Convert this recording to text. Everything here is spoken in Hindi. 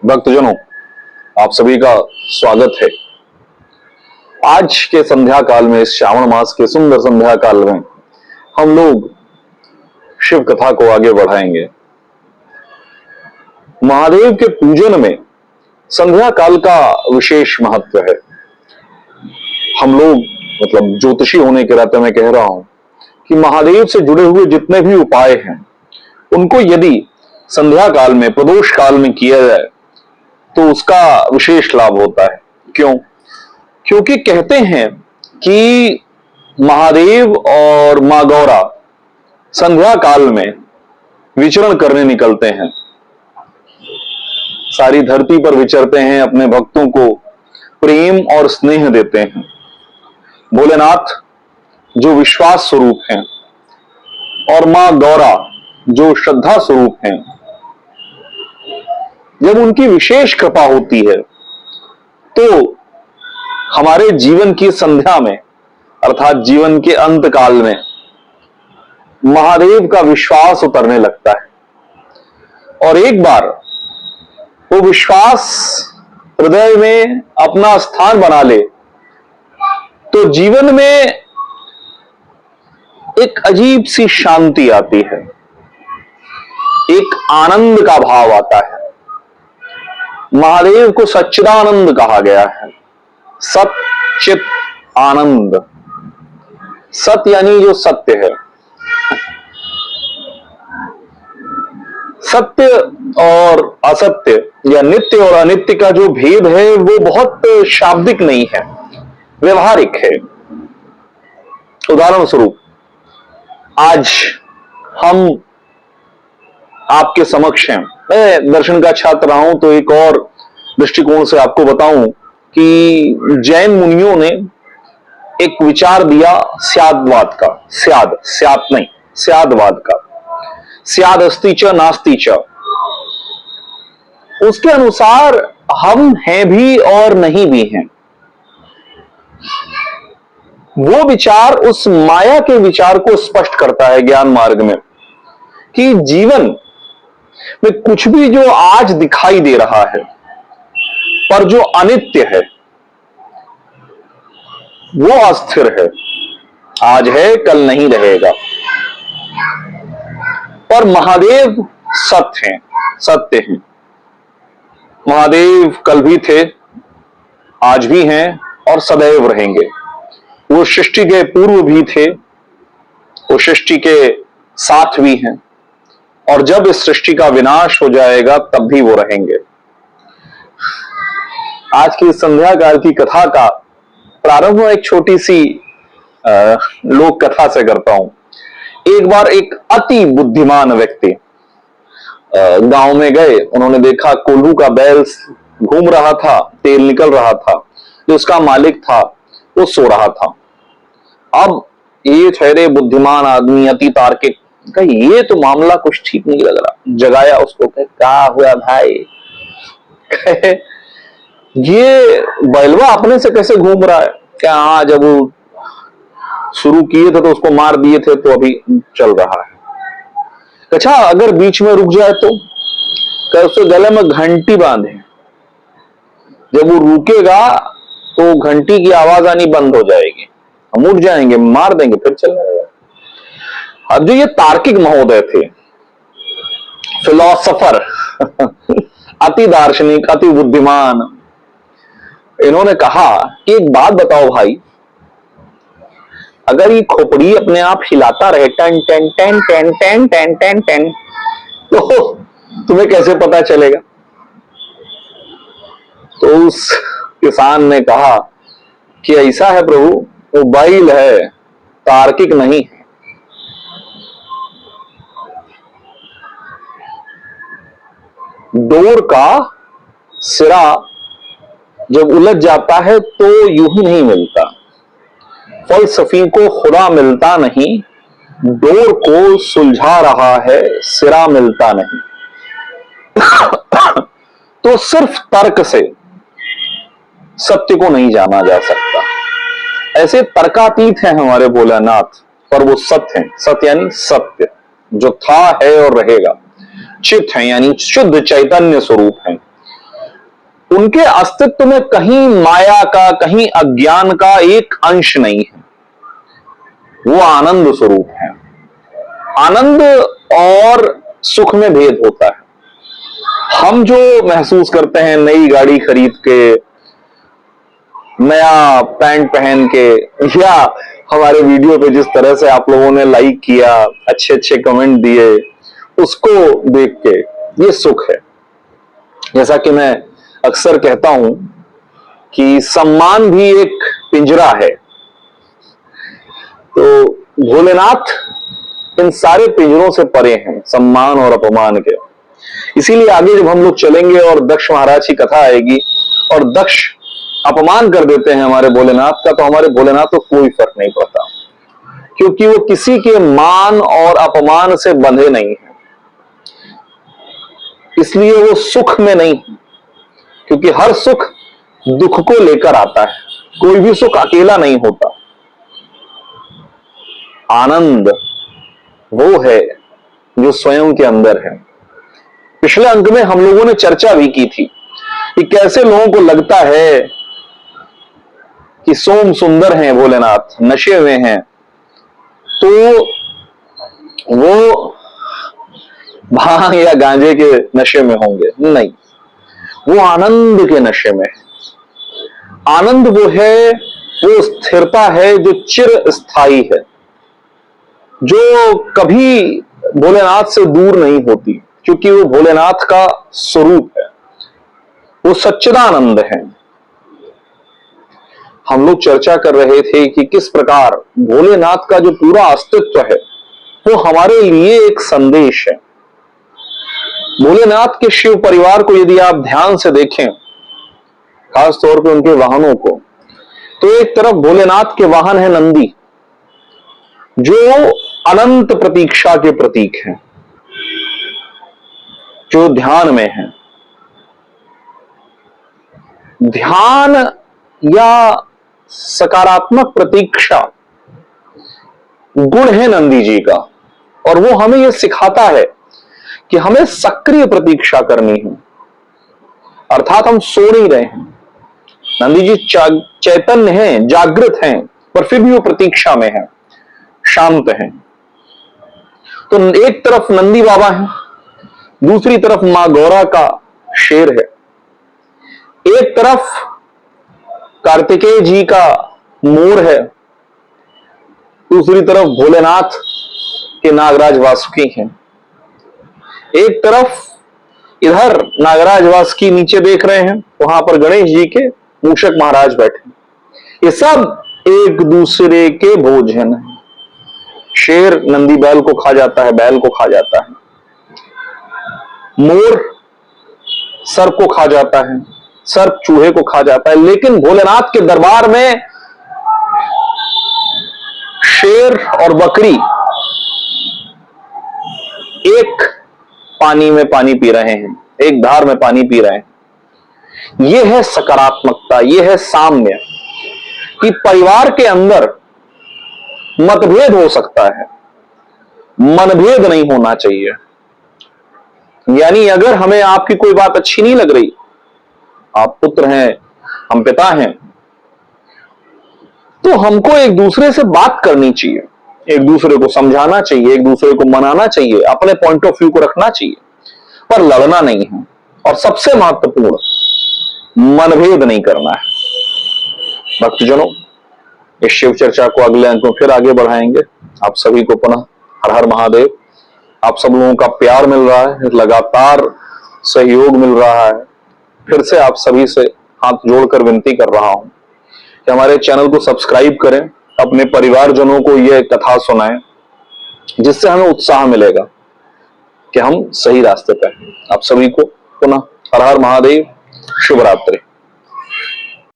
भक्तजनों, आप सभी का स्वागत है। आज के संध्या काल में, इस श्रावण मास के सुंदर संध्या काल में हम लोग शिव कथा को आगे बढ़ाएंगे। महादेव के पूजन में संध्या काल का विशेष महत्व है। हम लोग मतलब ज्योतिषी होने के नाते मैं कह रहा हूं कि महादेव से जुड़े हुए जितने भी उपाय हैं उनको यदि संध्या काल में, प्रदोष काल में किया जाए तो उसका विशेष लाभ होता है। क्यों? क्योंकि कहते हैं कि महादेव और मां गौरा संध्या काल में विचरण करने निकलते हैं, सारी धरती पर विचरते हैं, अपने भक्तों को प्रेम और स्नेह देते हैं। भोलेनाथ जो विश्वास स्वरूप हैं और मां गौरा जो श्रद्धा स्वरूप हैं, जब उनकी विशेष कृपा होती है तो हमारे जीवन की संध्या में अर्थात जीवन के अंत काल में महादेव का विश्वास उतरने लगता है और एक बार वो विश्वास हृदय में अपना स्थान बना ले तो जीवन में एक अजीब सी शांति आती है, एक आनंद का भाव आता है। महादेव को सच्चिदानंद कहा गया है। सत चित आनंद। सत यानी जो सत्य है। सत्य और असत्य या नित्य और अनित्य का जो भेद है वो बहुत शाब्दिक नहीं है, व्यवहारिक है। उदाहरण स्वरूप आज हम आपके समक्ष हैं। मैं दर्शन का छात्र रहा हूं तो एक और दृष्टिकोण से आपको बताऊं कि जैन मुनियों ने एक विचार दिया स्यादवाद का। स्याद नहीं, स्यादवाद का। स्याद अस्ति च नास्ति च। उसके अनुसार हम हैं भी और नहीं भी हैं। वो विचार उस माया के विचार को स्पष्ट करता है ज्ञान मार्ग में कि जीवन में कुछ भी जो आज दिखाई दे रहा है पर जो अनित्य है वो अस्थिर है। आज है कल नहीं रहेगा। पर महादेव सत्य हैं, सत्य हैं। महादेव कल भी थे, आज भी हैं और सदैव रहेंगे। वो सृष्टि के पूर्व भी थे, वो सृष्टि के साथ भी हैं और जब इस सृष्टि का विनाश हो जाएगा तब भी वो रहेंगे। आज की संध्या काल की कथा का प्रारंभ एक छोटी सी लोक कथा से करता हूं। एक बार एक अति बुद्धिमान व्यक्ति गांव में गए। उन्होंने देखा कोल्हू का बैल घूम रहा था, तेल निकल रहा था। जो उसका मालिक था वो सो रहा था। अब ये ठहरे बुद्धिमान आदमी, अति तार्किक, ये तो मामला कुछ ठीक नहीं लग रहा। जगाया उसको, कहे क्या हुआ भाई? कहे ये बैलवा अपने से कैसे घूम रहा है? क्या हाँ, जब वो शुरू किए थे तो उसको मार दिए थे तो अभी चल रहा है। अच्छा, अगर बीच में रुक जाए तो? कहे उसके गले में घंटी बांधे, जब वो रुकेगा तो घंटी की आवाज आनी बंद हो जाएगी, हम उठ जाएंगे, मार देंगे, फिर चलने लगेगा। अब जो ये तार्किक महोदय थे, फिलोसोफर अति दार्शनिक, अति बुद्धिमान, इन्होंने कहा कि एक बात बताओ भाई, अगर ये खोपड़ी अपने आप हिलाता रहे टन टन टन टन टन टन टन टन तो तुम्हें कैसे पता चलेगा? तो उस किसान ने कहा कि ऐसा है प्रभु, वो बैल है, तार्किक नहीं है। डोर का सिरा जब उलझ जाता है तो यूं ही नहीं मिलता। फलसफी को खुदा मिलता नहीं, डोर को सुलझा रहा है, सिरा मिलता नहीं। तो सिर्फ तर्क से सत्य को नहीं जाना जा सकता। ऐसे तर्कातीत हैं हमारे भोलेनाथ, पर वो सत्य हैं। सत्य यानी सत्य, जो था, है और रहेगा। चित है यानी शुद्ध चैतन्य स्वरूप है। उनके अस्तित्व में कहीं माया का, कहीं अज्ञान का एक अंश नहीं है। वो आनंद स्वरूप है। आनंद और सुख में भेद होता है। हम जो महसूस करते हैं नई गाड़ी खरीद के, नया पैंट पहन के, या हमारे वीडियो पे जिस तरह से आप लोगों ने लाइक किया, अच्छे अच्छे कमेंट दिए, उसको देख के ये सुख है। जैसा कि मैं अक्सर कहता हूं कि सम्मान भी एक पिंजरा है। तो भोलेनाथ इन सारे पिंजरों से परे हैं, सम्मान और अपमान के। इसीलिए आगे जब हम लोग चलेंगे और दक्ष महाराज की कथा आएगी और दक्ष अपमान कर देते हैं हमारे भोलेनाथ का, तो हमारे भोलेनाथ को कोई फर्क नहीं पड़ता, क्योंकि वो किसी के मान और अपमान से बंधे नहीं है। इसलिए वो सुख में नहीं, क्योंकि हर सुख दुख को लेकर आता है। कोई भी सुख अकेला नहीं होता। आनंद वो है जो स्वयं के अंदर है। पिछले अंक में हम लोगों ने चर्चा भी की थी कि कैसे लोगों को लगता है कि सोम सुंदर हैं भोलेनाथ, नशे में हैं, तो वो भांग या गांजे के नशे में होंगे। नहीं, वो आनंद के नशे में है। आनंद वो है, वो स्थिरता है जो चिर स्थायी है, जो कभी भोलेनाथ से दूर नहीं होती, क्योंकि वो भोलेनाथ का स्वरूप है। वो सच्चिदानंद है। हम लोग चर्चा कर रहे थे कि किस प्रकार भोलेनाथ का जो पूरा अस्तित्व है वो हमारे लिए एक संदेश है। भोलेनाथ के शिव परिवार को यदि आप ध्यान से देखें, खास तौर पे उनके वाहनों को, तो एक तरफ भोलेनाथ के वाहन है नंदी, जो अनंत प्रतीक्षा के प्रतीक हैं, जो ध्यान में है। ध्यान या सकारात्मक प्रतीक्षा गुण है नंदी जी का, और वो हमें यह सिखाता है कि हमें सक्रिय प्रतीक्षा करनी है, अर्थात हम सो नहीं रहे हैं। नंदी जी चैतन्य हैं, जागृत हैं, पर फिर भी वो प्रतीक्षा में है, शांत हैं। तो एक तरफ नंदी बाबा हैं, दूसरी तरफ मां गौरा का शेर है, एक तरफ कार्तिकेय जी का मोर है, दूसरी तरफ भोलेनाथ के नागराज वासुकी हैं। एक तरफ इधर नागराज वासुकी नीचे देख रहे हैं, वहां पर गणेश जी के मूषक महाराज बैठे। ये सब एक दूसरे के भोजन है। शेर नंदी बैल को खा जाता है, बैल को खा जाता है, मोर सर्प को खा जाता है, सर्प चूहे को खा जाता है, लेकिन भोलेनाथ के दरबार में शेर और बकरी एक पानी में पानी पी रहे हैं, एक धार में पानी पी रहे हैं। यह है सकारात्मकता, यह है साम्य, कि परिवार के अंदर मतभेद हो सकता है, मनभेद नहीं होना चाहिए। यानी अगर हमें आपकी कोई बात अच्छी नहीं लग रही, आप पुत्र हैं, हम पिता हैं, तो हमको एक दूसरे से बात करनी चाहिए, एक दूसरे को समझाना चाहिए, एक दूसरे को मनाना चाहिए, अपने पॉइंट ऑफ व्यू को रखना चाहिए, पर लड़ना नहीं है। और सबसे महत्वपूर्ण, मनभेद नहीं करना है। भक्तजनों, इस शिव चर्चा को अगले अंक में फिर आगे बढ़ाएंगे। आप सभी को पुनः हर हर महादेव। आप सब लोगों का प्यार मिल रहा है, लगातार सहयोग मिल रहा है। फिर से आप सभी से हाथ जोड़कर विनती कर रहा हूं कि हमारे चैनल को सब्सक्राइब करें, अपने परिवारजनों को यह कथा सुनाएं, जिससे हमें उत्साह मिलेगा कि हम सही रास्ते पर हैं। आप सभी को पुनः हर हर महादेव। शुभ रात्रि।